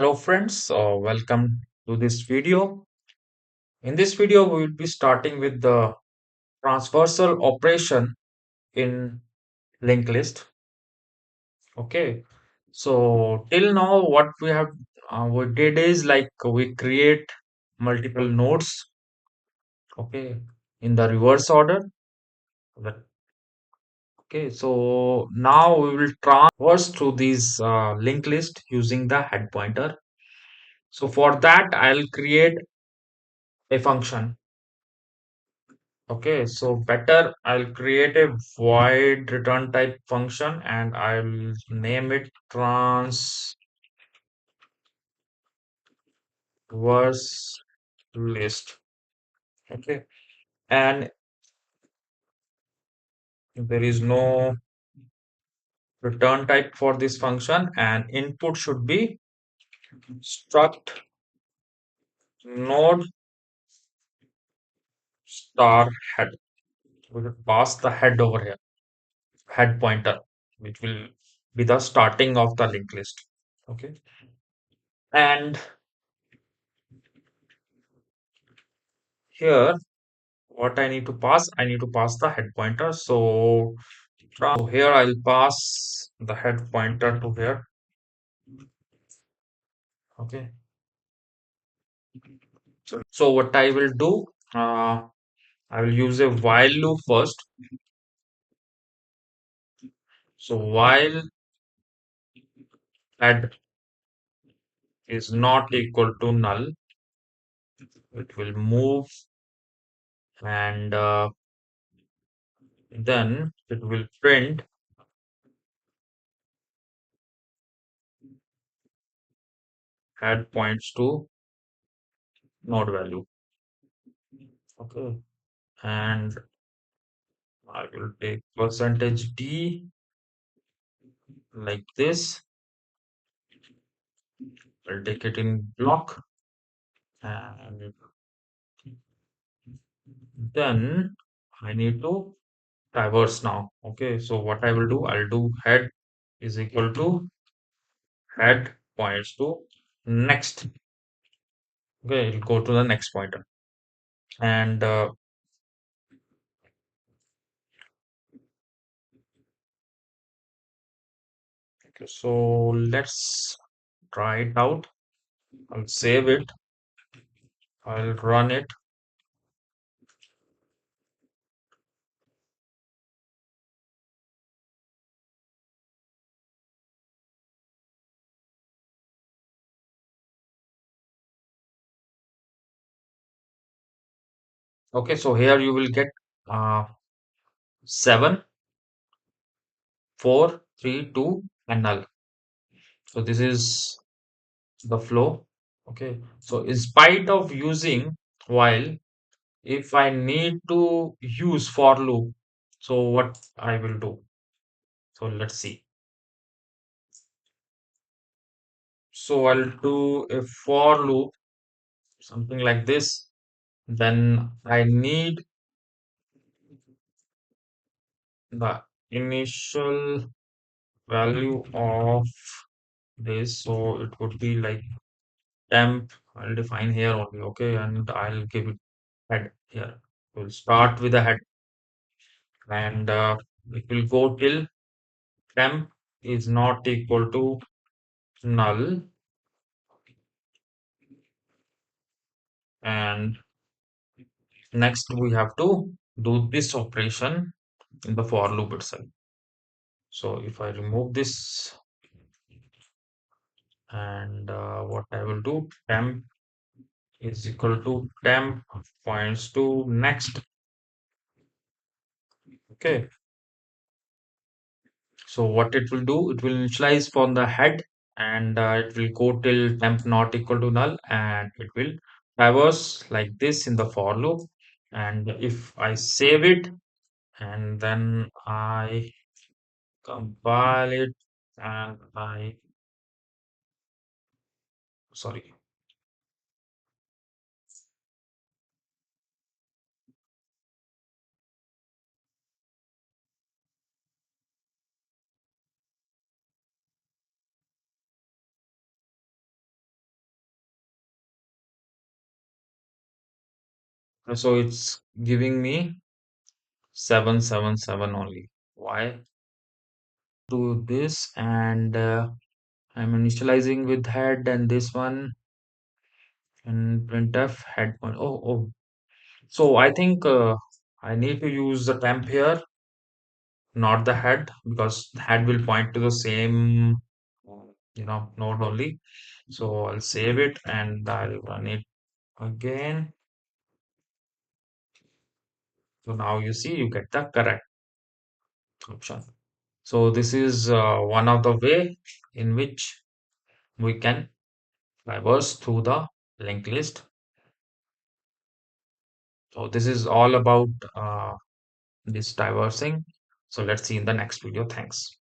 Hello friends, welcome to this video. In this video, we will be starting with the transversal operation in linked list. Okay, so till now, what we did is like we create multiple nodes. Okay, in the reverse order. But- Okay, so now we will traverse through these linked list using the head pointer. So for that, I'll create a function. Okay, so better I'll create a void return type function and I'll name it transverse list. Okay, and there is no return type for this function, and input should be struct node star head. We will pass the head over here, head pointer, which will be the starting of the linked list. Okay, and here what I need to pass? I need to pass the head pointer. So here I'll pass the head pointer to here. Okay. So what I will do, I will use a while loop first. So while head is not equal to null, it will move and then it will print head points to node value. Okay. And I will take percentage D like this. I'll take it in block and then I need to traverse now. Okay, so what I will do, I'll do head is equal to head points to next. Okay, it'll go to the next pointer. And okay, so let's try it out. I'll save it. I'll run it. Okay, so here you will get 7, 4, 3, 2, and null. So this is the flow. Okay, so in spite of using while, if I need to use for loop, so what I will do? So let's see. So I'll do a for loop, something like this. Then I need the initial value of this. So it would be like temp. I'll define here only. Okay, and I'll give it head here. We'll start with the head, and it will go till temp is not equal to null, and next we have to do this operation in the for loop itself. So if I remove this and what I will do, temp is equal to temp points to next. Okay. So what it will do, it will initialize from the head and it will go till temp not equal to null and it will traverse like this in the for loop. And if I save it and then I compile it and sorry, So it's giving me 777 only. Why do this? And I'm initializing with head and this one and printf head point. Oh. So I think I need to use the temp here, not the head, because the head will point to the same, node only. So I'll save it and I'll run it again. So now you see you get the correct option. So this is one of the way in which we can traverse through the linked list. So this is all about this traversing. So let's see in the next video. Thanks.